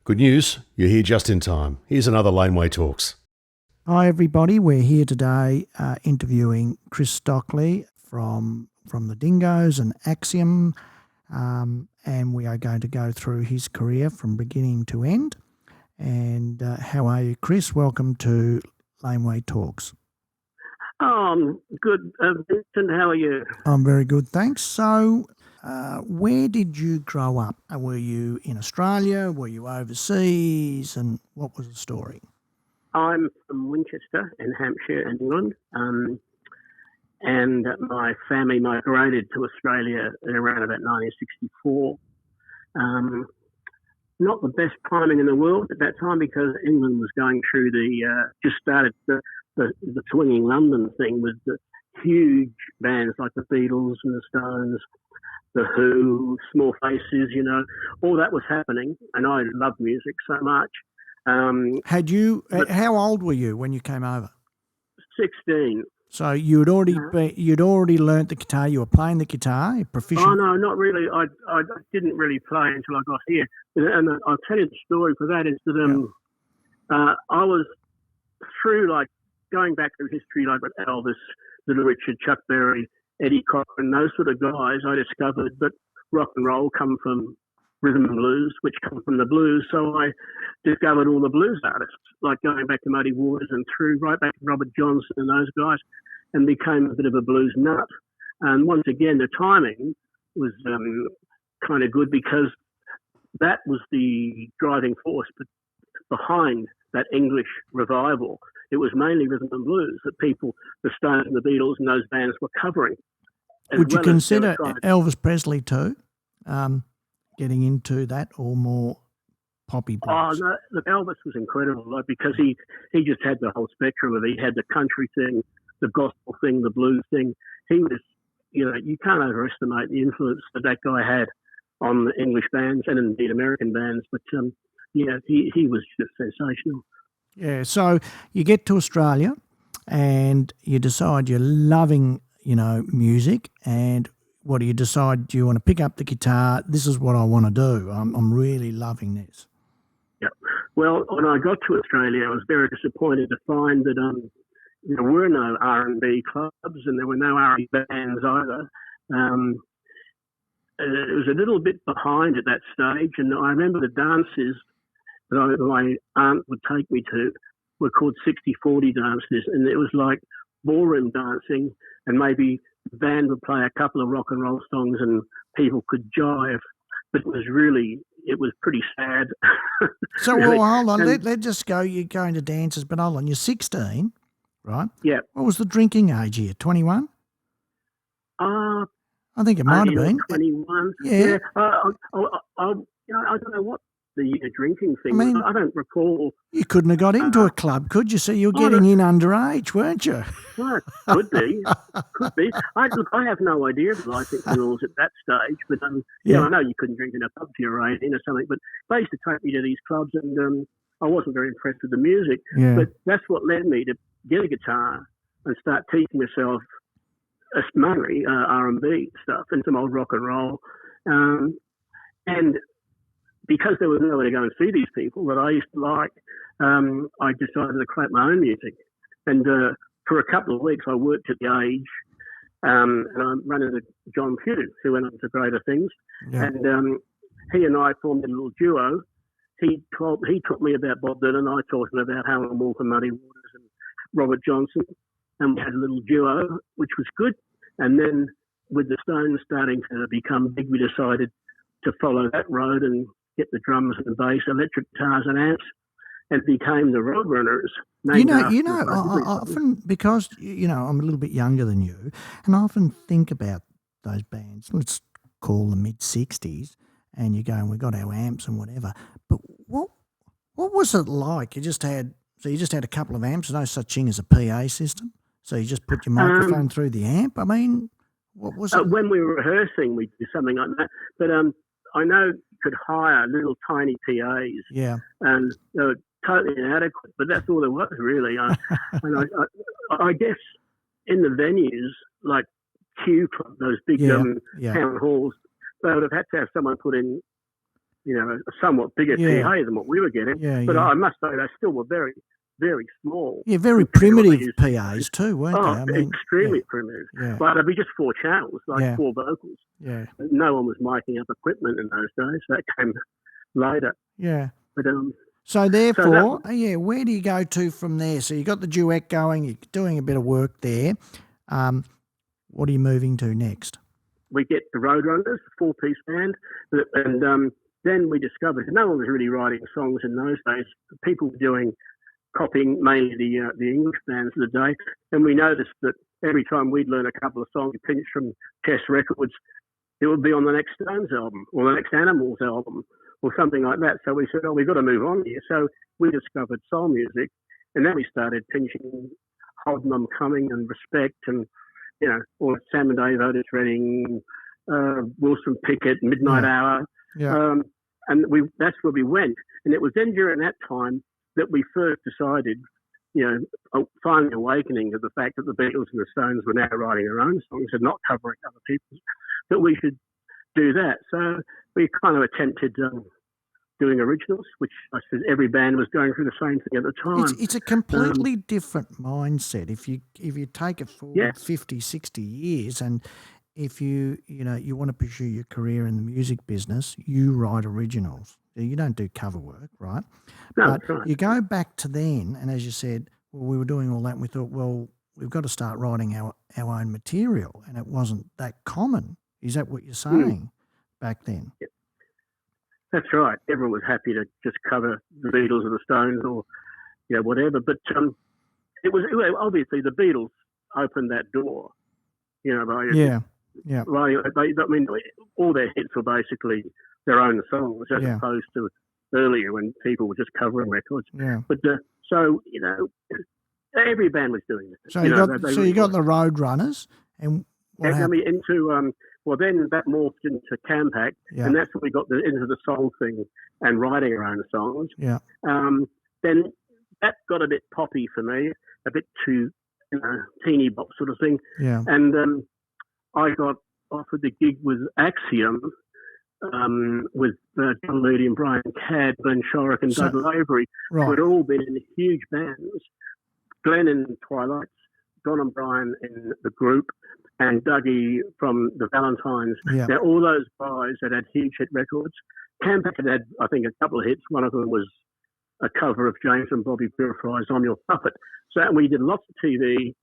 Good news, you're here just in time. Here's another Laneway Talks. Hi everybody, we're here today interviewing Chris Stockley from the Dingoes and Axiom, and we are going to go through his career from beginning to end. And how are you, Chris? Welcome to Laneway Talks. Good. Vincent, how are you? I'm very good, thanks. So, where did you grow up? Were you in Australia? Were you overseas? And what was the story? I'm from Winchester in Hampshire, England, and my family migrated to Australia in around about 1964. Not the best timing in the world at that time because England was going through just started the swinging London thing with the huge bands like the Beatles and the Stones, the Who, Small Faces, all that was happening, and I loved music so much. How old were you when you came over? 16. So you'd already learnt the guitar. You were playing the guitar, proficient. Oh no, not really. I didn't really play until I got here. And I'll tell you the story for that is that I was through like going back through history, like with Elvis, Little Richard, Chuck Berry, Eddie Cochran, those sort of guys. I discovered that rock and roll come from rhythm and blues, which come from the blues. So I discovered all the blues artists, like going back to Muddy Waters and through right back to Robert Johnson and those guys, and became a bit of a blues nut. And once again, the timing was kind of good because that was the driving force behind that English revival. It was mainly rhythm and blues that people, the Stones and the Beatles and those bands were covering. Would you consider Elvis Presley too? Getting into that or more poppy blues? Oh, no, look, Elvis was incredible because he just had the whole spectrum of it. He had the country thing, the gospel thing, the blues thing. He was, you can't overestimate the influence that guy had on the English bands and indeed American bands. But, he was just sensational. Yeah, so you get to Australia and you decide you're loving, music, and what do you decide? Do you want to pick up the guitar? This is what I want to do. I'm really loving this. Yeah. Well, when I got to Australia, I was very disappointed to find that there were no R&B clubs and there were no R&B bands either. It was a little bit behind at that stage, and I remember the dances that my aunt would take me to were called 60-40 dances, and it was like ballroom dancing, and maybe the band would play a couple of rock and roll songs and people could jive, but it was pretty sad. So, really. Well, hold on, let's just go, you're going to dances, but hold on, you're 16, right? Yeah. What was the drinking age here, 21? I think it might have been. 21. Yeah. I don't know what the drinking thing. I don't recall. You couldn't have got into a club, could you? So you were getting in underage, weren't you? Well, could be. I have no idea of the licensing rules at that stage, but I know you couldn't drink in a pub if you were 18 or something. But they used to take me to these clubs, and I wasn't very impressed with the music. Yeah. But that's what led me to get a guitar and start teaching myself mainly R&B stuff and some old rock and roll, and because there was nowhere to go and see these people that I used to like, I decided to create my own music. And for a couple of weeks, I worked at the Age, and I'm running into John Pugh, who went on to greater things. Yeah. And he and I formed a little duo. He taught me about Bob Dylan. I taught him about Howlin' Wolf and Muddy Waters and Robert Johnson. And we had a little duo, which was good. And then with the Stones starting to become big, we decided to follow that road and get the drums and bass, electric guitars and amps, and became the Roadrunners. I often, because, I'm a little bit younger than you, and I often think about those bands, let's call them mid-60s, and you're going, we've got our amps and whatever. But what was it like? You just had a couple of amps, no such thing as a PA system? So you just put your microphone through the amp? I mean, what was it? When we were rehearsing, we'd do something like that. But I know you could hire little tiny PAs. Yeah. And they were totally inadequate, but that's all there was, really. I guess in the venues, like Q Club, those big town halls, they would have had to have someone put in a somewhat bigger PA than what we were getting. But I must say they still were very, very small. Yeah, very primitive PAs too, weren't they? I mean, extremely primitive. Yeah. Like there'd be just 4 channels, like 4 vocals. Yeah. No one was miking up equipment in those days. That came later. Yeah. But so therefore, where do you go to from there? So you got the duet going, you're doing a bit of work there. What are you moving to next? We get the Roadrunners, 4-piece band, and then we discovered no one was really writing songs in those days. People were copying mainly the English bands of the day, and we noticed that every time we'd learn a couple of songs pinched from Chess Records, it would be on the next Stones album or the next Animals album or something like that. So we said, we've got to move on here. So we discovered soul music, and then we started pinching Hold 'Em Coming and Respect and, all Sam and Dave, Otis Redding, Wilson Pickett, Midnight Hour. Yeah. And that's where we went. And it was then during that time that we first decided, finally awakening to the fact that the Beatles and the Stones were now writing their own songs and not covering other people's, that we should do that. So we kind of attempted doing originals, which I said every band was going through the same thing at the time. It's a completely different mindset. If you take it forward 50, 60 years, and if you want to pursue your career in the music business, you write originals. You don't do cover work, right? No, but right. You go back to then, and as you said, we were doing all that, and we thought, well, we've got to start writing our own material, and it wasn't that common. Is that what you're saying back then? Yeah. That's right. Everyone was happy to just cover the Beatles or the Stones or whatever. But it was obviously the Beatles opened that door. By I mean, all their hits were basically their own songs as opposed to earlier when people were just covering records. Yeah. But every band was doing that. So you got the Roadrunners, and what happened? Then that morphed into Campact, and that's when we got into the soul thing and writing our own songs. Yeah. Then that got a bit poppy for me, a bit too teeny bop sort of thing. Yeah. And I got offered the gig with Axiom, with John Moody and Brian Cadd, Glenn Shorrock and Doug Lavery, who had all been in huge bands. Glenn in Twilights, Don and Brian in the group, and Dougie from the Valentines. Yeah. Now, all those guys that had huge hit records. Campact had, I think, a couple of hits. One of them was a cover of James and Bobby Purify's I'm Your Puppet. So we did lots of TV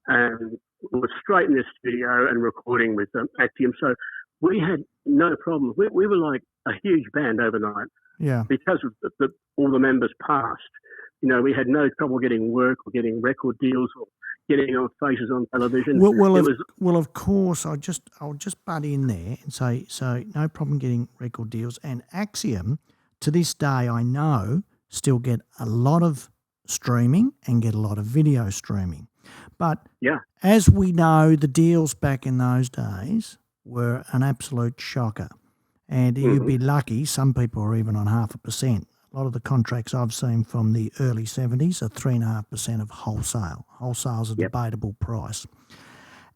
and we were straight in the studio and recording with Axiom. So we had no problem. We were like a huge band overnight. Yeah. Because of all the members passed. We had no trouble getting work or getting record deals or getting our faces on television. Well, of course, I'll just butt in there and say, so no problem getting record deals. And Axiom, to this day, I know, still get a lot of streaming and get a lot of video streaming. But as we know, the deals back in those days were an absolute shocker. And you'd be lucky, some people are even on 0.5%. A lot of the contracts I've seen from the early 70s are 3.5% of wholesale. Wholesale's a debatable price.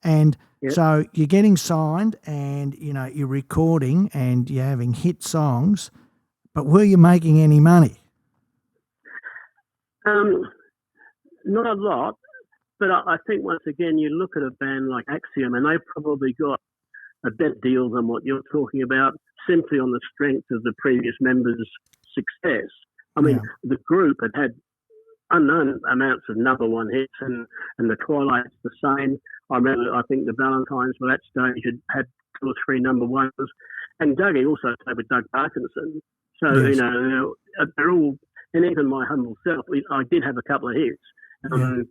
And so you're getting signed and, you're recording and you're having hit songs, but were you making any money? Not a lot, but I think once again you look at a band like Axiom and they probably got a better deal than what you're talking about simply on the strength of the previous members' success. I mean, the group had unknown amounts of number one hits and the Twilight's the same. I think the Valentines by that stage had 2 or 3 number ones. And Dougie also played with Doug Parkinson. So, they're all, and even my humble self, I did have a couple of hits. And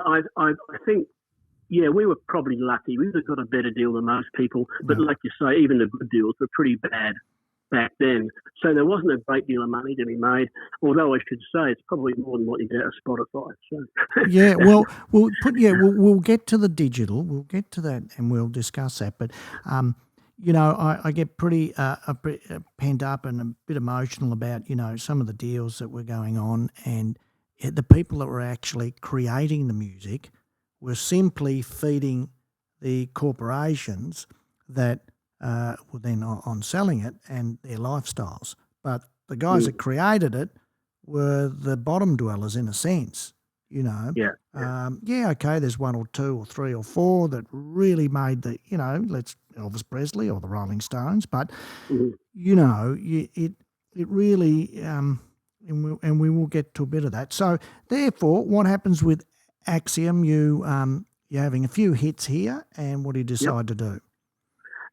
I think, we were probably lucky. We would have got a better deal than most people. But like you say, even the good deals were pretty bad back then. So there wasn't a great deal of money to be made, although I should say it's probably more than what you get out of Spotify. So. We'll get to the digital. We'll get to that and we'll discuss that. But, I get pretty pent up and a bit emotional about, some of the deals that were going on, and the people that were actually creating the music were simply feeding the corporations that were then on selling it and their lifestyles. But the guys that created it were the bottom dwellers in a sense, you know. Okay, there's one or two or three or four that really made the, you know, Elvis Presley or the Rolling Stones, but, you know, it really, and we will get to a bit of that. So therefore, what happens with Axiom? You're having a few hits here, and what do you decide to do?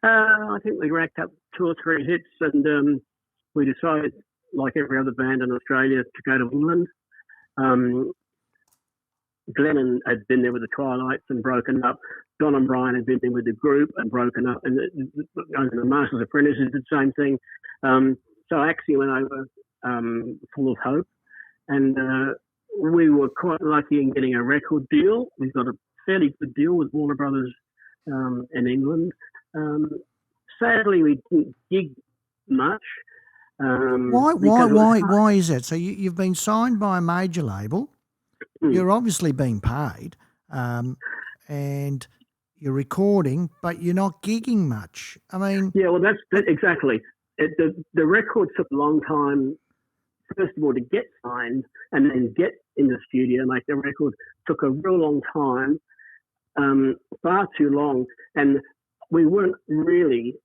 I think we racked up 2 or 3 hits, and we decided, like every other band in Australia, to go to England. Glennon had been there with the Twilights and broken up. Don and Brian had been there with the group and broken up. And the Masters Apprentices did the same thing. So Axiom went over full of hope. And we were quite lucky in getting a record deal. We got a fairly good deal with Warner Brothers in England. Sadly, we didn't gig much. Why is that? So you've been signed by a major label. You're obviously being paid, and you're recording, but you're not gigging much. I mean, yeah, well, that's exactly. The record took a long time. First of all, to get signed and then get in the studio and make the record took a real long time, far too long, and we weren't really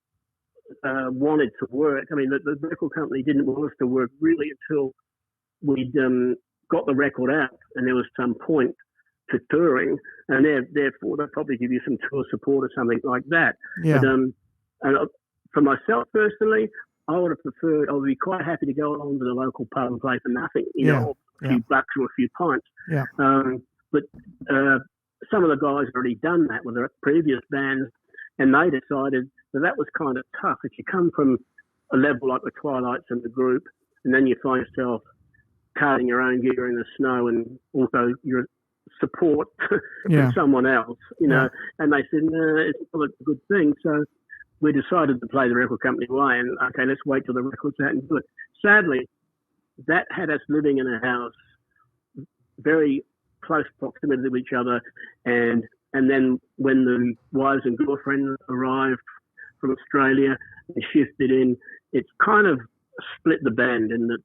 wanted to work. I mean, the record company didn't want us to work really until we'd got the record out and there was some point to touring, and therefore they'll probably give you some tour support or something like that. Yeah. But, and for myself personally, I would have preferred, I would be quite happy to go along to the local pub and play for nothing, you know, a few bucks or a few pints. Yeah. But some of the guys had already done that with their previous bands, and they decided that was kind of tough. If you come from a level like the Twilights and the group, and then you find yourself carting your own gear in the snow and also your support from someone else, you know, and they said, no, it's not a good thing. So we decided to play the record company way and, okay, let's wait till the record's out and do it. Sadly, that had us living in a house very close proximity to each other, and then when the wives and girlfriends arrived from Australia and shifted in, it's kind of split the band in that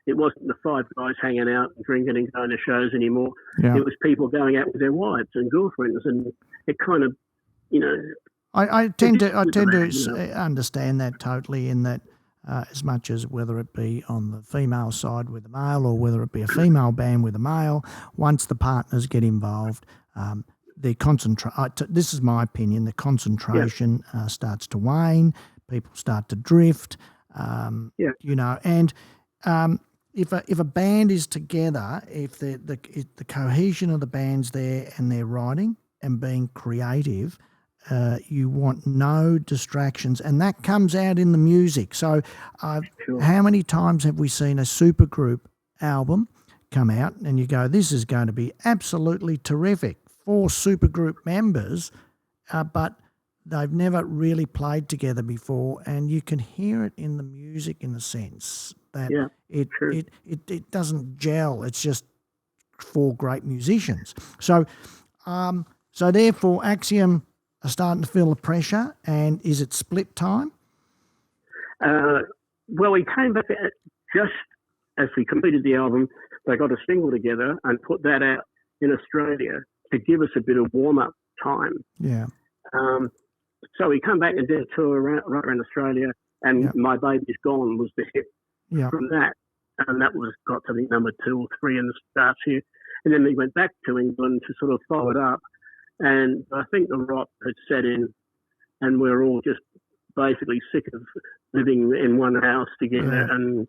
it wasn't the 5 guys hanging out and drinking and going to shows anymore. Yeah. It was people going out with their wives and girlfriends, and it kind of, you know. I tend to understand that totally, in that as much as whether it be on the female side with a male or whether it be a female band with a male, once the partners get involved, this is my opinion, the concentration starts to wane, people start to drift, you know, and if a band is together, if the cohesion of the band's there and they're writing and being creative, you want no distractions, and that comes out in the music. So how many times have we seen a supergroup album come out and you go, this is going to be absolutely terrific, 4 supergroup members, but they've never really played together before, and you can hear it in the music in the sense that it doesn't gel. It's just 4 great musicians. So therefore Axiom are starting to feel the pressure, and is it split time? Well, we came back just as we completed the album. They got a single together and put that out in Australia to give us a bit of warm-up time. Yeah. So we come back and did a tour right around Australia, and My Baby's Gone was the hit from that. And that got to the number 2 or 3 in the charts here. And then we went back to England to sort of follow it up. And I think the rot had set in, and we're all just basically sick of living in one house together and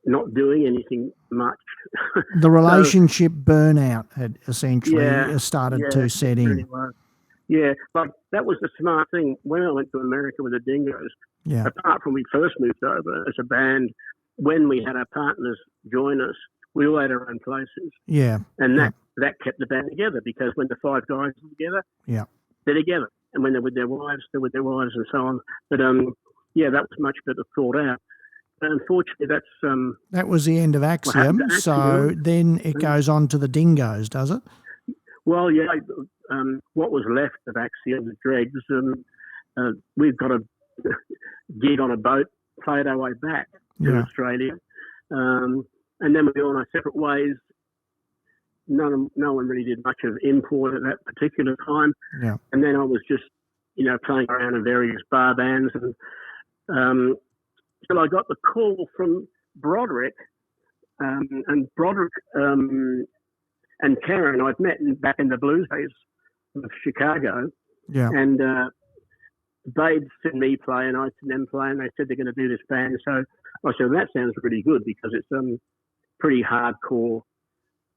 not doing anything much. The relationship burnout had essentially started to set in. Yeah, but that was the smart thing. When I went to America with the Dingoes, apart from we first moved over as a band, when we had our partners join us, we all had our own places. Yeah. And that kept the band together, because when the 5 guys are together, they're together. And when they're with their wives, they're with their wives and so on. But, that was much better thought out. But unfortunately, that was the end of Axiom. So then it goes on to the Dingoes, does it? Well, what was left of Axiom, the Dregs, we've got a gig on a boat, played our way back to Australia. And then we all went our separate ways. No one really did much of import at that particular time. Yeah. And then I was just, playing around in various bar bands. And so I got the call from Broderick. And Broderick and Karen I'd met back in the blues days of Chicago. Yeah. And they'd seen me play and I'd seen them play, and they said they're going to do this band. So I said, that sounds really good, because it's pretty hardcore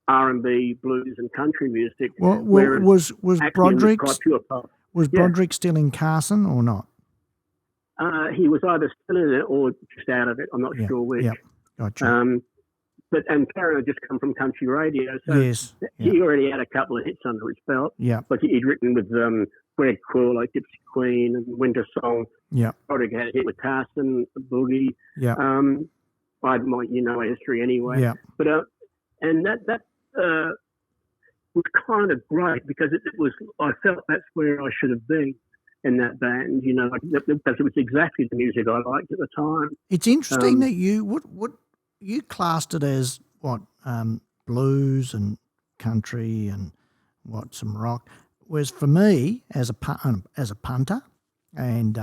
R&B, blues and country music. Well, was Broderick quite pure pop. Was Broderick still in Carson or not? He was either still in it or just out of it. I'm not sure which. Yeah, gotcha. And Karen had just come from country radio, so yes, he already had a couple of hits under his belt. Yeah, but he'd written with Greg Quill, like Gypsy Queen and Winter Song. Yeah, Broderick had a hit with Carson, Boogie. Yeah, my history anyway. Yeah, but and that was kind of great, because I felt that's where I should have been in that band, because it was exactly the music I liked at the time. It's interesting that you classed it as what, blues and country and some rock. Whereas for me, as a punter, and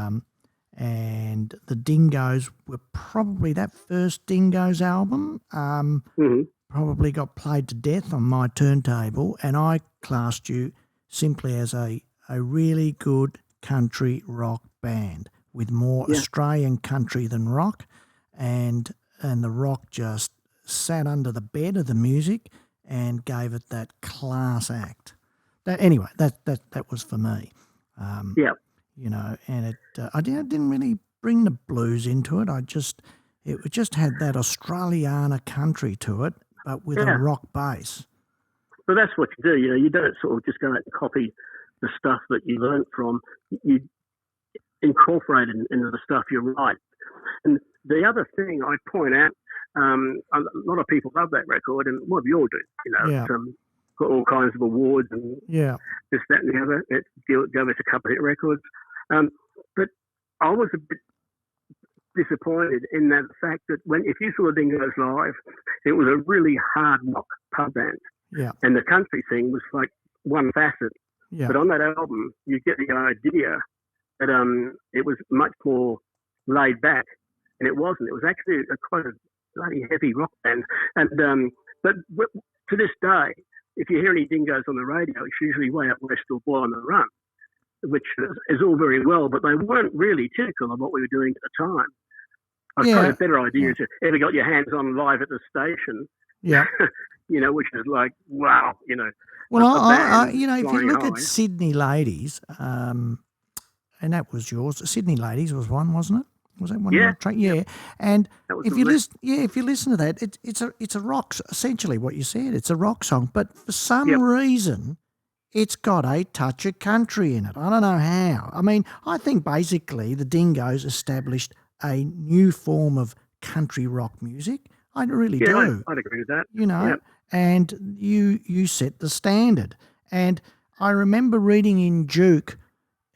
the Dingoes were probably that first Dingoes album. Probably got played to death on my turntable, and I classed you simply as a really good country rock band with more Australian country than rock, and the rock just sat under the bed of the music and gave it that class act. That was for me. And it I didn't really bring the blues into it. It just had that Australiana country to it, but with a rock bass. But that's what you do. You don't sort of just go out and copy the stuff that you learned from. You incorporate it into the stuff you write. And the other thing I point out, a lot of people love that record, and what we all do. It's got all kinds of awards and this, that, and the other. It gave us a couple of hit records. But I was a bit disappointed in that fact that if you saw the Dingoes live, it was a really hard rock pub band. Yeah. And the country thing was like one facet. Yeah. But on that album, you get the idea that it was much more laid back, and it wasn't. It was actually quite a bloody heavy rock band. And but to this day, if you hear any Dingoes on the radio, it's usually way up west or Boy on the Run, which is all very well, but they weren't really typical of what we were doing at the time. I've got a better idea. If you ever got your hands on live at the station, which is like, wow, Well, if you look at Sydney Ladies, and that was yours. Sydney Ladies was one, wasn't it? Was that one? Yeah. Yeah. And if you listen to that, it's a rock. Essentially, what you said, it's a rock song, but for some reason, it's got a touch of country in it. I don't know how. I mean, I think basically the Dingoes established a new form of country rock music. I really do. I'd agree with that. And you set the standard. And I remember reading in Juke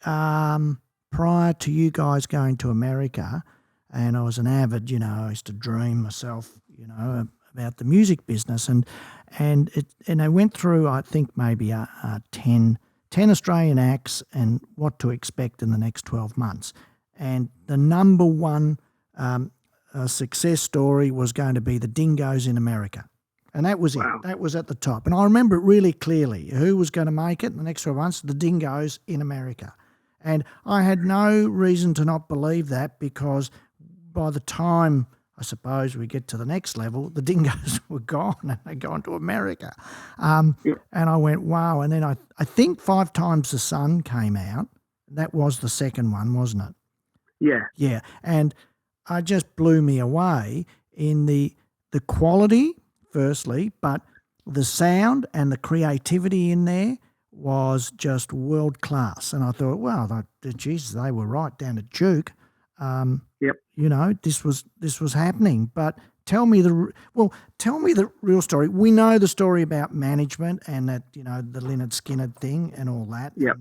prior to you guys going to America, and I was an avid, I used to dream myself, about the music business, and I went through, I think, maybe 10 Australian acts and what to expect in the next 12 months. And the number one success story was going to be the Dingoes in America. And that was it. That was at the top. And I remember it really clearly. Who was going to make it in the next 12 months? The Dingoes in America. And I had no reason to not believe that, because by the time, I suppose, we get to the next level, the Dingoes were gone and they'd gone to America. And I went, wow. And then I think 5 Times the Sun came out. That was the second one, wasn't it? Yeah. Yeah. And it just blew me away in the quality, firstly, but the sound and the creativity in there was just world class. And I thought, wow, Jesus, they were right down at Juke. This was happening. But tell me the real story. We know the story about management and that, the Lynyrd Skynyrd thing and all that. Yep.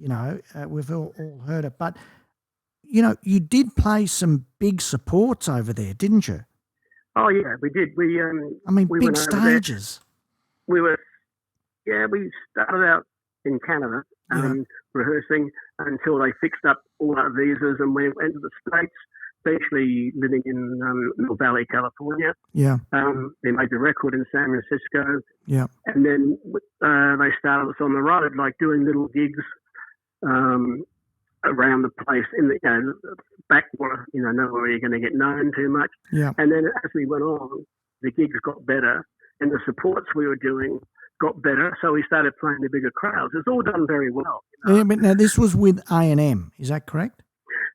And, we've all heard it. But you did play some big supports over there, didn't you? Oh yeah, we did. We we big went over there. stages. We started out in Canada rehearsing until they fixed up all our visas, and we went to the States, especially living in Mill Valley, California. Yeah. They made the record in San Francisco. Yeah. And then they started us on the road, like doing little gigs around the place in the backwater, nowhere where you're going to get known too much. Yeah. And then as we went on, the gigs got better and the supports we were doing got better. So we started playing the bigger crowds. It's all done very well. Yeah, but now this was with A&M, is that correct?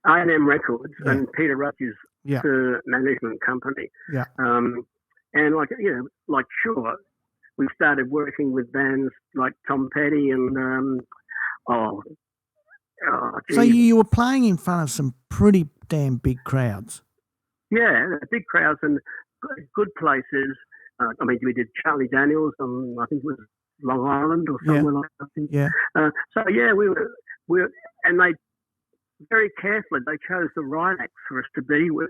A&M Records and Peter Rutch's Yeah. management company. Yeah. And sure, we started working with bands like Tom Petty and so you were playing in front of some pretty damn big crowds. Yeah, big crowds and good places. We did Charlie Daniels on, I think it was Long Island or somewhere like that. Yeah. We were, and they very carefully they chose the right acts for us to be with,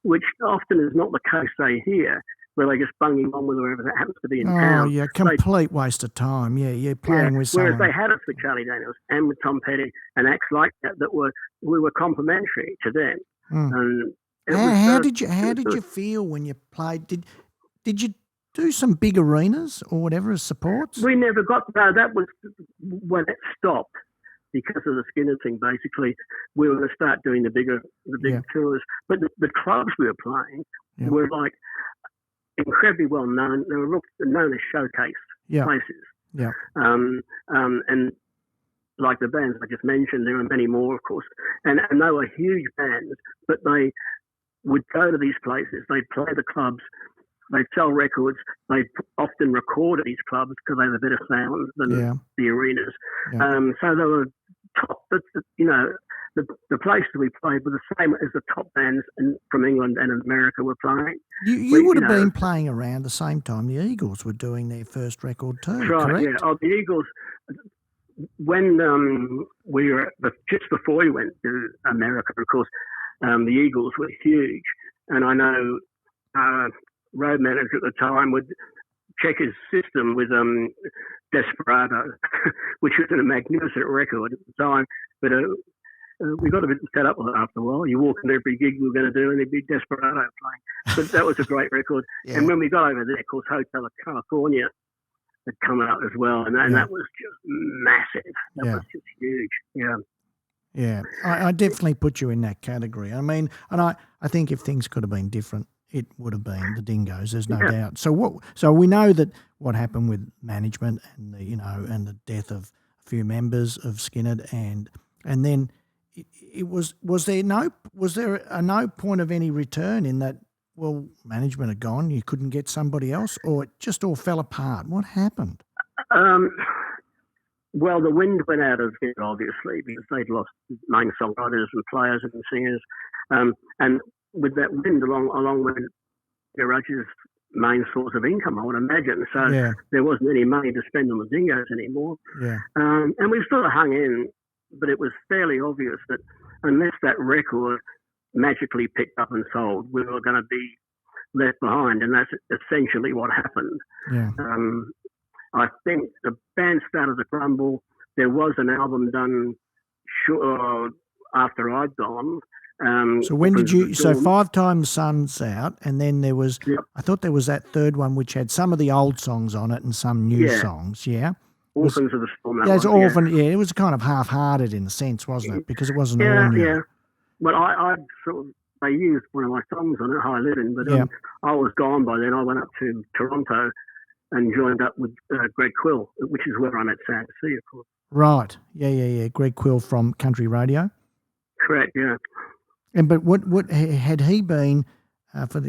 which often is not the case they hear, where they just bunging on with whoever that happens to be in town. Oh yeah, complete waste of time. Yeah, you're playing with someone. Whereas they had us with Charlie Daniels and with Tom Petty and acts like that we were complimentary to them. Mm. And how did you feel when you played? Did you do some big arenas or whatever as supports? We never got that was when it stopped because of the Skynyrd thing. Basically, we were going to start doing the big tours, but the clubs we were playing were like incredibly well known. They were known as showcase places. Yeah. And like the bands I just mentioned, there are many more, of course, and they were huge bands, but they would go to these places. They'd play the clubs. They'd sell records. They'd often record at these clubs because they had a better sound than the arenas. Yeah. So they were top. The places we played were the same as the top bands from England and America were playing. You would have been playing around the same time the Eagles were doing their first record too, correct? Yeah. Oh, the Eagles, when we were, just before we went to America, of course, the Eagles were huge. And I know road manager at the time would check his system with Desperado, which was a magnificent record at the time. But we got a bit fed up with it after a while. You walk into every gig we were going to do and there'd be Desperado playing. But that was a great record. Yeah. And when we got over there, of course, Hotel California had come out as well. And that was just massive. That was just huge. Yeah. Yeah. I definitely put you in that category. I mean, and I think if things could have been different, it would have been the Dingoes. There's no doubt. So we know that what happened with management and the death of a few members of Skynyrd and then was there a no point of any return in that? Well, management had gone. You couldn't get somebody else, or it just all fell apart. What happened? Well, the wind went out of it, obviously, because they'd lost main songwriters and players and singers, and with that wind along with Roger's main source of income, I would imagine. So there wasn't any money to spend on the Dingoes anymore. Yeah. And we sort of hung in, but it was fairly obvious that unless that record magically picked up and sold, we were going to be left behind, and that's essentially what happened. Yeah. I think the band started to crumble. There was an album done after I'd gone. So when did you? So 5 Times Sun's out, and then there was. Yep. I thought there was that third one which had some of the old songs on it and some new songs. Yeah. Orphans of the Storm. Yeah, it was kind of half-hearted in a sense, wasn't it? Because it wasn't all new. Yeah. Well, I sort of they used one of my songs on it, High Living, but I was gone by then. I went up to Toronto and joined up with Greg Quill, which is where I met Sam C, of course. Right. Yeah. Greg Quill from Country Radio. Correct. Yeah. But what had he been for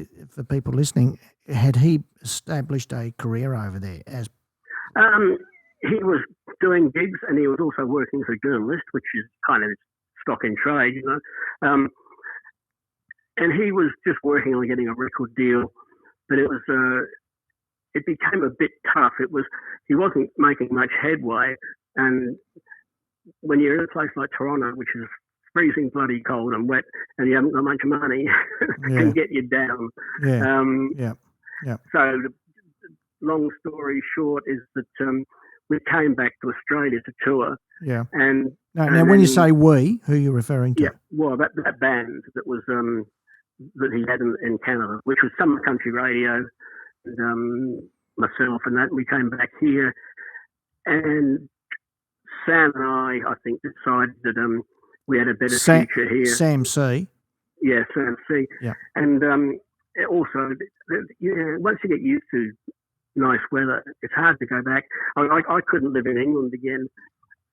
people listening? Had he established a career over there as? He was doing gigs, and he was also working as a journalist, which is kind of stock in trade, And he was just working on getting a record deal, but it was it became a bit tough. He wasn't making much headway, and when you're in a place like Toronto, which is freezing bloody cold and wet, and you haven't got much money, can get you down. So the long story short is that we came back to Australia to tour. Yeah. And now when you say we, who are you referring to? Yeah, well, that band that was that he had in Canada, which was Summer Country Radio, and myself and that. We came back here, and Sam and I think, decided that we had a better future here. Sam C. Yeah, Sam C. Yeah. And also, once you get used to nice weather, it's hard to go back. I couldn't live in England again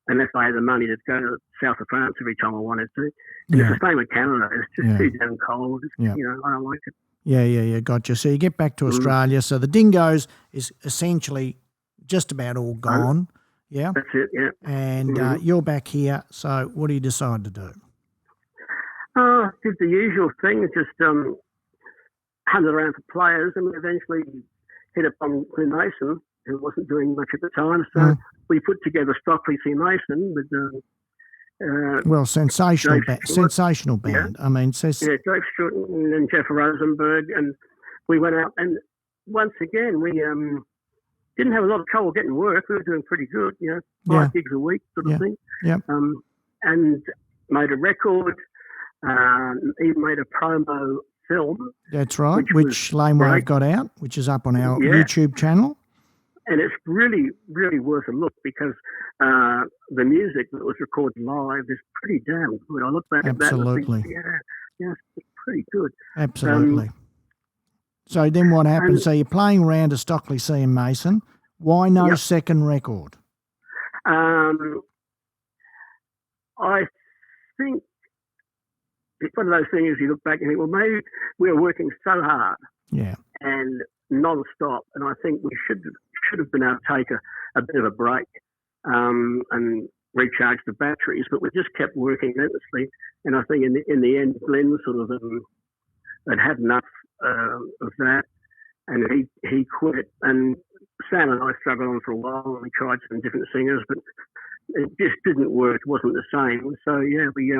unless I had the money to go to the south of France every time I wanted to. And it's the same with Canada. It's just too damn cold. I don't like it. Yeah, gotcha. So you get back to Australia. So the Dingoes is essentially just about all gone. Yeah? That's it, yeah. And you're back here. So what do you decide to do? Did the usual thing, just hunted around for players, and eventually hit upon Quinn Mason, who wasn't doing much at the time. So we put together Stockley C. Mason with sensational band. Yeah. I mean, Dave Stewart and Jeff Rosenberg, and we went out, and once again we didn't have a lot of trouble getting work. We were doing pretty good, 5 gigs a week sort of thing. Yeah. And made a record, even made a promo film. That's right, which Laneway got out, which is up on our YouTube channel. And it's really, really worth a look, because the music that was recorded live is pretty damn good. I look back at that and think, it's pretty good. Absolutely. So then what happens? So you're playing around to Stockley C and Mason. Why no second record? I think it's one of those things you look back and think, well, maybe we were working so hard and non-stop, and I think we should have been able to take a bit of a break and recharge the batteries, but we just kept working endlessly. And I think in the end, Glenn sort of had enough of that, and he quit. And Sam and I struggled on for a while, and we tried some different singers, but it just didn't work. It wasn't the same. So we.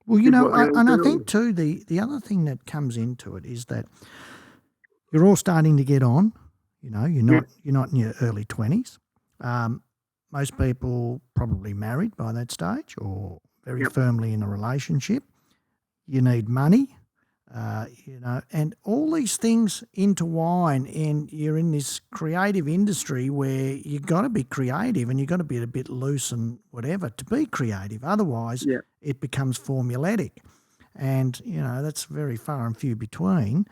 Well, I think too the other thing that comes into it is that you're all starting to get on. You're not in your early 20s. Most people probably married by that stage, or very firmly in a relationship. You need money. And all these things intertwine, and you're in this creative industry where you've got to be creative and you've got to be a bit loose and whatever to be creative. Otherwise, it becomes formulaic, and, that's very far and few between.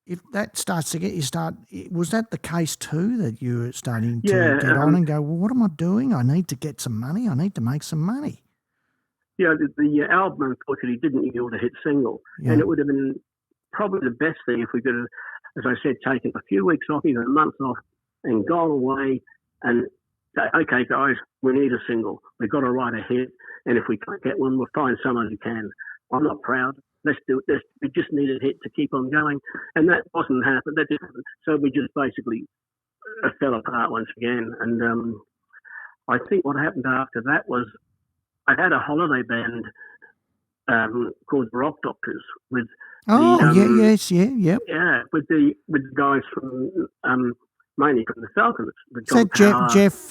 If that starts to was that the case too, that you were starting to get on and go, well, what am I doing? I need to get some money. I need to make some money. Yeah, the album unfortunately didn't yield a hit single, and it would have been probably the best thing if we could have, as I said, taken a few weeks off, even a month off, and gone away and say, okay, guys, we need a single. We've got to write a hit, and if we can't get one, we'll find someone who can. I'm not proud. Let's do it. We just need a hit to keep on going, and that wasn't happened. That didn't happen. So we just basically fell apart once again. And I think what happened after that was, I had a holiday band called the Rock Doctors with with the guys from mainly from the Falcons. Jeff?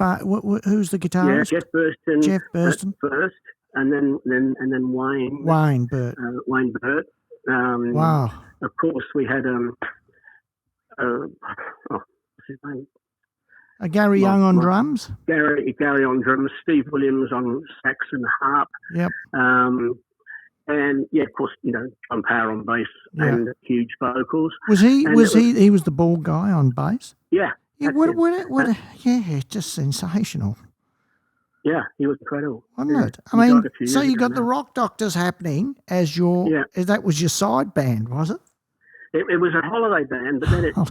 Who's the guitarist? Yeah, Jeff Burston. Jeff Burston first, and then Wayne. Wayne Burt. Wayne Burt. Wow. Of course, we had what's his name? Gary Young on drums. Gary on drums. Steve Williams on sax and harp. Yep. And of course, John Power on bass and huge vocals. Was he? He was the bald guy on bass. Yeah. Just sensational. Yeah, he was incredible. Wasn't it? I mean, so you got the Rock Doctors happening as that was your side band, was it? It was a holiday band, but then I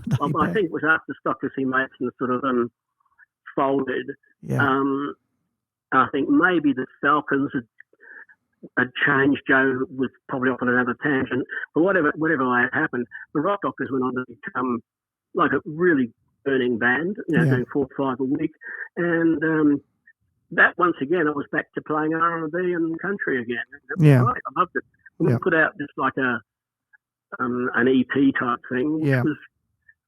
think it was after Stockley C. Mason sort of folded. Yeah. I think maybe the Falcons had changed. Joe was probably off on another tangent, but whatever might have happened, the Rock Doctors went on to become like a really burning band, doing 4 or 5 a week, and that once again, I was back to playing R&B and country again. It was great. I loved it. We put out just like an EP type thing, which was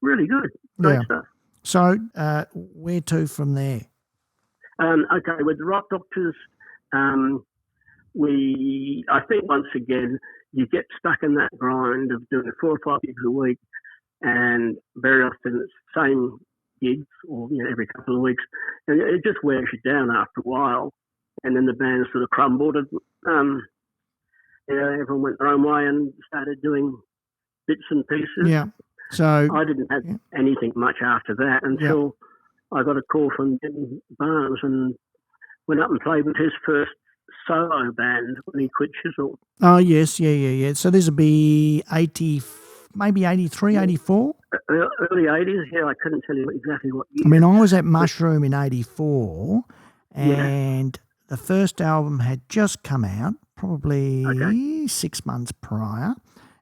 really good. Great stuff. So where to from there? Okay, with the Rock Doctors, I think once again, you get stuck in that grind of doing 4 or 5 gigs a week, and very often it's the same gigs or every couple of weeks, and it just wears you down after a while. And then the band sort of crumbled, and everyone went their own way and started doing bits and pieces. Yeah. So I didn't have anything much after that until I got a call from Jim Barnes and went up and played with his first solo band when he quit Chisel. Oh yes, yeah. So this would be 80, maybe 83, 84? Early 80s, I couldn't tell you exactly what year. I mean, I was at Mushroom in 84, and the first album had just come out, probably 6 months prior,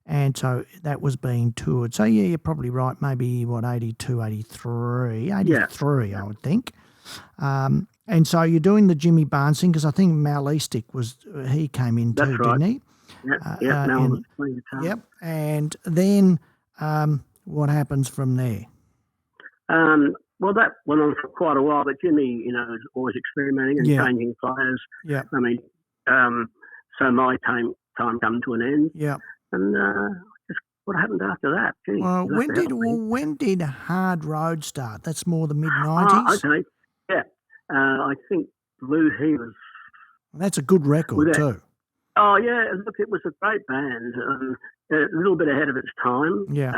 and so that was being toured. So, you're probably right, maybe, 82, 83, 83, I would think. And so you're doing the Jimmy Barnes thing, because I think Mal Eastick he came in too, didn't he? Mal was playing guitar. Yep, and then what happens from there? Well, that went on for quite a while, but Jimmy, was always experimenting and changing players. Yeah. I mean, so my time come to an end. Yeah. And just what happened after that? Gee, well, when did Hard Road start? That's more the mid-90s? Okay. Yeah. I think Blue Healers. That's a good record too. Oh, yeah. Look, it was a great band. A little bit ahead of its time. Yeah.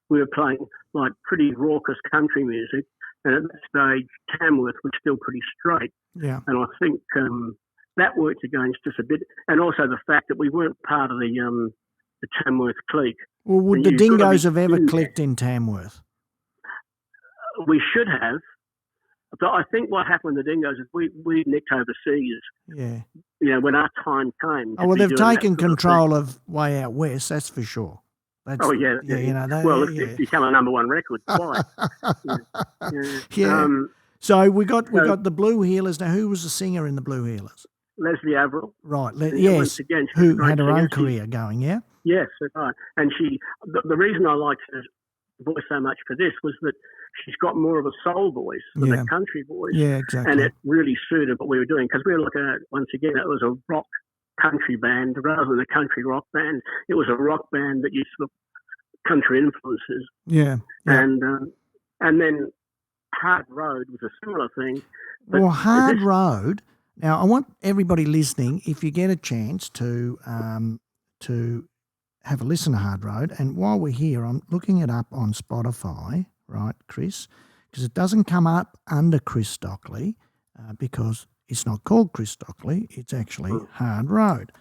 We were playing like pretty raucous country music, and at that stage, Tamworth was still pretty straight. Yeah. And I think that worked against us a bit, and also the fact that we weren't part of the Tamworth clique. Well, would the Dingoes have ever clicked in Tamworth? We should have. But I think what happened with the Dingoes is we nicked overseas. Yeah. When our time came. Oh, well, they've taken control of Way Out West, that's for sure. It's become a number one record twice. So we got the Blue Healers. Now, who was the singer in the Blue Healers? Leslie Averill. Right. Yes. Again, who had her own career going. Yeah. Yes, right. And the reason I liked her voice so much for this was that she's got more of a soul voice than a country voice. Yeah, exactly. And it really suited what we were doing, because we were looking at, once again, it was a rock country band rather than a country rock band. It was a rock band that used sort of country influences. Yeah. And then Hard Road was a similar thing. Well, Hard Road. Now, I want everybody listening, if you get a chance, to have a listen to Hard Road. And while we're here, I'm looking it up on Spotify, right, Chris? Because it doesn't come up under Chris Stockley because it's not called Chris Stockley. It's actually Hard Road.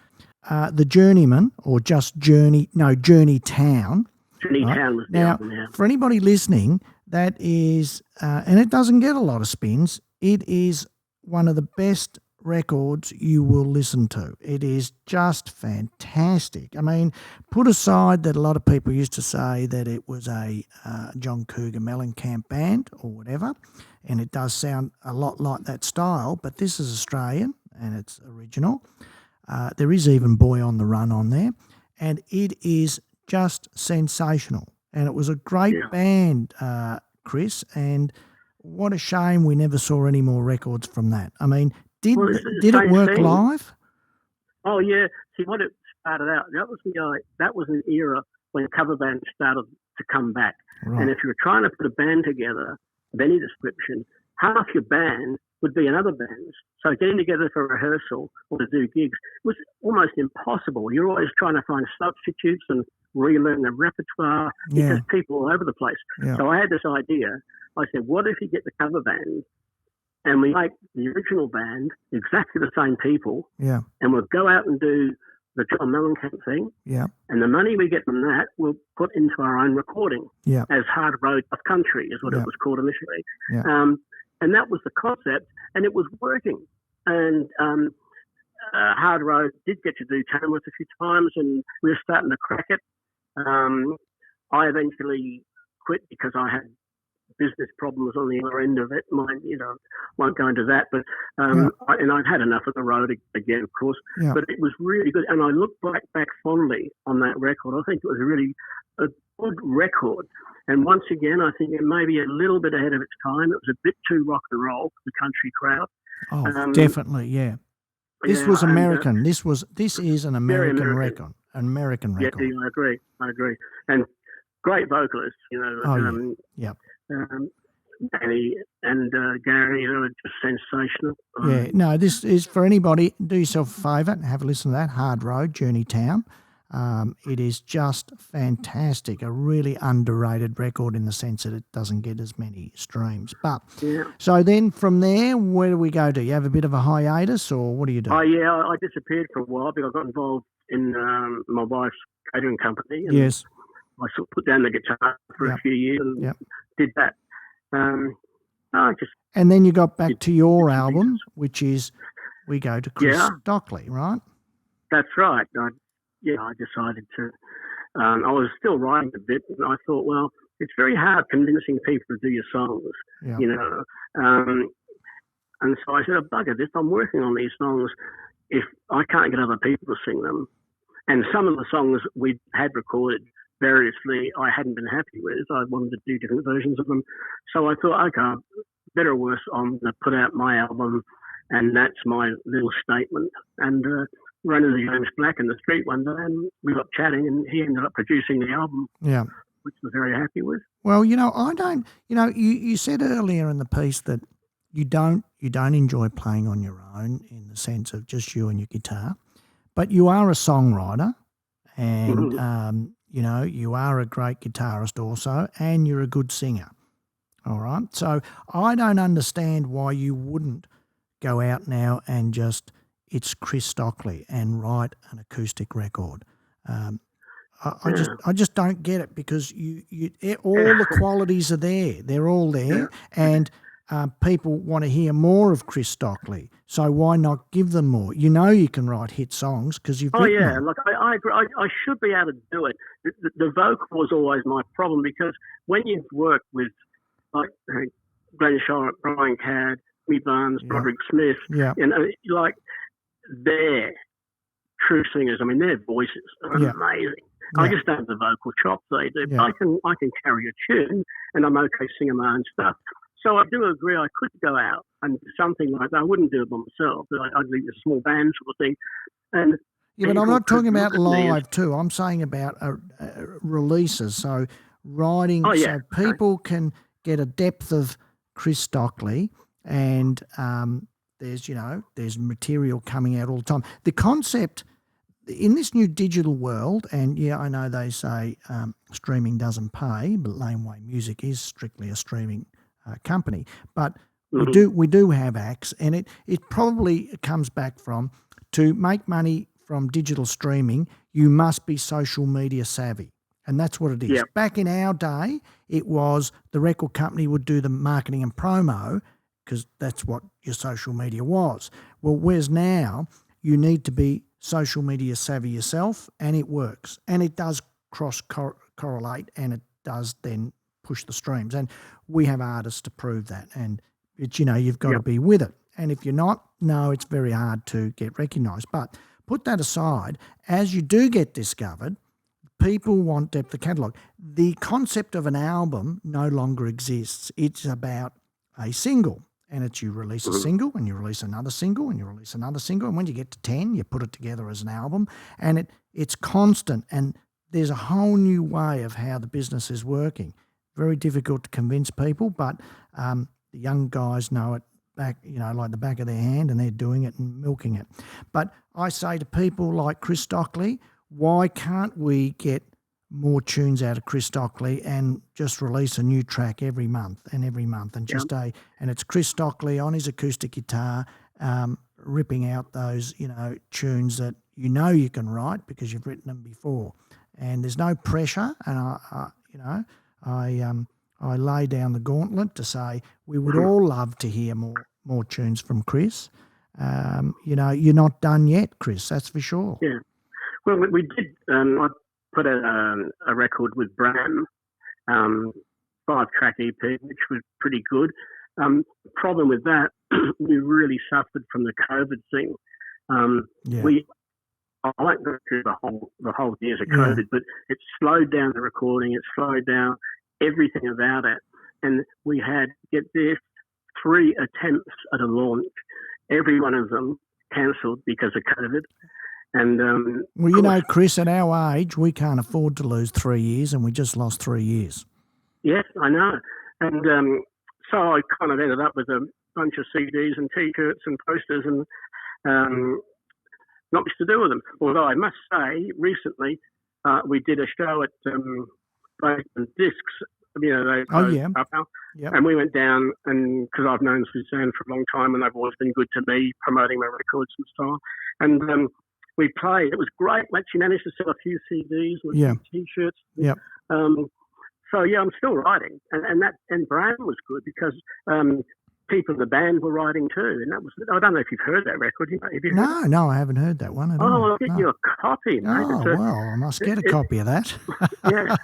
The Journeyman, or just Journey Town. Journey Town was the album now. For anybody listening, that is, and it doesn't get a lot of spins, it is one of the best records you will listen to. It is just fantastic. I mean, put aside that a lot of people used to say that it was a John Cougar Mellencamp band or whatever, and it does sound a lot like that style, but this is Australian and it's original. There is even Boy on the Run on there, and it is just sensational. And it was a great band, Chris, and what a shame we never saw any more records from that. I mean, did it work live? Oh yeah. See, what it started out, that was an era when cover bands started to come back. Right. And if you were trying to put a band together of any description, half your band would be in other bands. So getting together for rehearsal or to do gigs was almost impossible. You're always trying to find substitutes and relearn the repertoire. Because people all over the place. Yeah. So I had this idea. I said, what if you get the cover band and we make the original band exactly the same people, and we'll go out and do the John Mellencamp thing, and the money we get from that we'll put into our own recording as Hard Road of Country is what it was called initially. And that was the concept, and it was working. And Hard Road did get to do Tamworth a few times, and we were starting to crack it. I eventually quit because I had business problems on the other end of it. Won't go into that, but and I'd had enough of the road again, of course. Yeah. But it was really good, and I look back fondly on that record. I think it was really a good record. And once again, I think it may be a little bit ahead of its time. It was a bit too rock and roll for the country crowd. Oh, definitely, yeah. This was American. This is an American record. An American record. Yeah, I agree. And great vocalists, Danny and Gary are just sensational. Yeah, no, this is for anybody. Do yourself a favour and have a listen to that. Hard Road, Journeytown. It is just fantastic, a really underrated record in the sense that it doesn't get as many streams. But so then from there, where do we go to? You have a bit of a hiatus, or what do you do? Oh, yeah, I disappeared for a while because I got involved in my wife's catering company. And yes. I sort of put down the guitar for a few years and did that. And then you got back to your album, which is We Go to Chris Stockley, right? That's right. I decided to. I was still writing a bit, and I thought, well, it's very hard convincing people to do your songs, and so I said, oh, bugger this, I'm working on these songs. If I can't get other people to sing them, and some of the songs we had recorded variously I hadn't been happy with, I wanted to do different versions of them. So I thought, okay, better or worse, I'm going to put out my album, and that's my little statement. And ran into James Black in the street one day, and we got chatting, and he ended up producing the album, which I'm very happy with. Well, I don't. You said earlier in the piece that you don't enjoy playing on your own in the sense of just you and your guitar, but you are a songwriter, and you are a great guitarist also, and you're a good singer. All right, so I don't understand why you wouldn't go out now and just it's Chris Stockley and write an acoustic record. I just don't get it because you all the qualities are there. They're all there, and people want to hear more of Chris Stockley. So why not give them more? You can write hit songs because you've written them. Look, I agree. I should be able to do it. The vocal was always my problem because when you've worked with like Glenn Shorrock, Brian Cadd, Mick Barnes, Broderick Smith, they're true singers. I mean, their voices are amazing. Yeah. I just don't have the vocal chops they do. Yeah. I can carry a tune, and I'm okay singing my own stuff. So I do agree I could go out and do something like that. I wouldn't do it by myself. I'd leave a small band sort of thing. And but I'm not talking about live too. I'm saying about releases. So writing so people can get a depth of Chris Stockley, and there's material coming out all the time. The concept in this new digital world, and I know they say streaming doesn't pay, but Laneway Music is strictly a streaming company. But we do have acts, and it probably comes back from to make money from digital streaming, you must be social media savvy. And that's what it is. Yep. Back in our day, it was the record company would do the marketing and promo because that's what your social media was. Well, whereas now you need to be social media savvy yourself, and it works. And it does cross-correlate, and it does then push the streams. And we have artists to prove that. And, you've got to be with it. And if you're not, it's very hard to get recognised. But put that aside, as you do get discovered, people want depth of catalogue. The concept of an album no longer exists. It's about a single. And it's you release a single and you release another single and you release another single. And when you get to 10, you put it together as an album. And it's constant. And there's a whole new way of how the business is working. Very difficult to convince people, but the young guys know it back, like the back of their hand, and they're doing it and milking it. But I say to people like Chris Stockley, why can't we get more tunes out of Chris Stockley and just release a new track every month and just and it's Chris Stockley on his acoustic guitar ripping out those tunes that you can write because you've written them before, and there's no pressure. And I lay down the gauntlet to say we would all love to hear more tunes from Chris. You're not done yet, Chris, that's for sure. Yeah. Well, we did. I put a record with Bram 5-track EP, which was pretty good. Problem with that, we really suffered from the COVID thing. I won't go through the whole years of COVID, but it slowed down the recording. It slowed down everything about it. And we had, get this, 3 attempts at a launch. Every one of them cancelled because of COVID. And well, you know, Chris, at our age, we can't afford to lose 3 years, and we just lost 3 years. Yes, I know. And so I kind of ended up with a bunch of CDs and T-shirts and posters and not much to do with them. Although I must say, recently we did a show at Basement Discs. You know, and we went down, and because I've known Suzanne for a long time, and they've always been good to me, promoting my records and stuff. And we played. It was great. We actually managed to sell a few CDs with T-shirts. Yeah. So I'm still writing, and Brown was good because people in the band were writing too, and that was. I don't know if you've heard that record. Have you heard it? No, I haven't heard that one at all. Oh, I'll get you a copy, mate. Oh, well, I must get a copy of that. Yeah.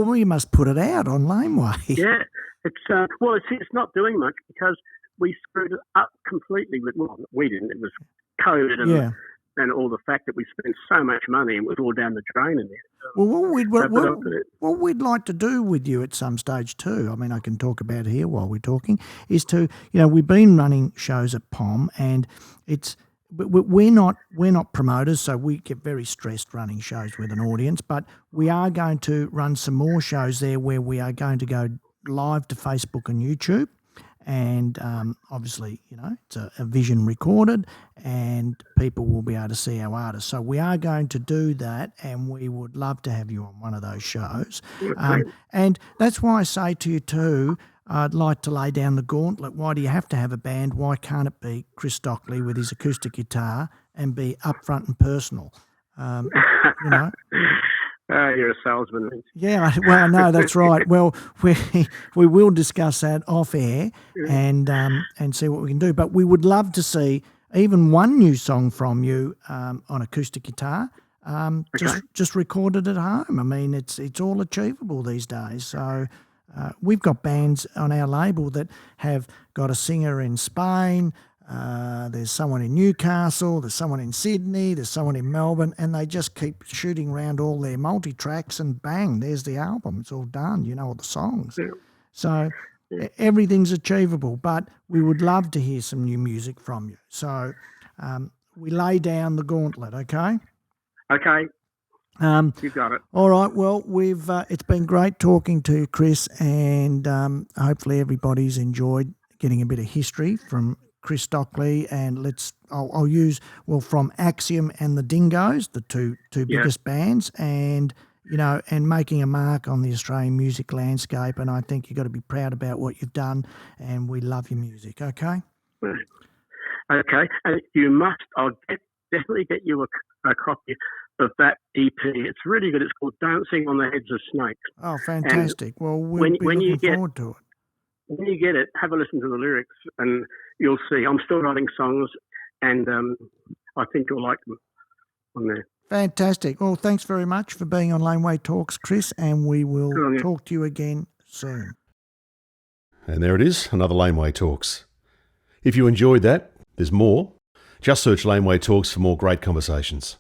we must put it out on Laneway. Yeah, it's not doing much because we screwed it up completely with. Well, we didn't. It was COVID and all the fact that we spent so much money and it was all down the drain in there. Well, what we'd like to do with you at some stage too, I mean, I can talk about here while we're talking, is to, you know, we've been running shows at POM, and we're not promoters, so we get very stressed running shows with an audience, but we are going to run some more shows there where we are going to go live to Facebook and YouTube. And obviously, you know, it's a vision recorded, and people will be able to see our artists. So we are going to do that, and we would love to have you on one of those shows. And that's why I say to you too, I'd like to lay down the gauntlet. Why do you have to have a band? Why can't it be Chris Stockley with his acoustic guitar and be upfront and personal? You know. You're a salesman. Yeah, well, no, that's right. Well, we will discuss that off air and see what we can do. But we would love to see even one new song from you on acoustic guitar, just recorded at home. I mean, it's all achievable these days. So we've got bands on our label that have got a singer in Spain. There's someone in Newcastle, there's someone in Sydney, there's someone in Melbourne, and they just keep shooting around all their multi-tracks, and bang, there's the album. It's all done, you know, all the songs. Yeah. So everything's achievable, but we would love to hear some new music from you. So we lay down the gauntlet, okay? Okay. You got it. All right. Well, it's been great talking to you, Chris, and hopefully everybody's enjoyed getting a bit of history from Chris Stockley, and I'll use from Axiom and the Dingoes, the two biggest bands, and you know, and making a mark on the Australian music landscape. And I think you've got to be proud about what you've done, and we love your music. Okay. Okay, and you must. I'll definitely get you a copy of that EP. It's really good. It's called "Dancing on the Heads of Snakes." Oh, fantastic! Well, we'll be looking forward to it. When you get it, have a listen to the lyrics, and you'll see. I'm still writing songs, and I think you'll like them on there. Fantastic. Well, thanks very much for being on Laneway Talks, Chris, and we will talk to you again soon. And there it is, another Laneway Talks. If you enjoyed that, there's more. Just search Laneway Talks for more great conversations.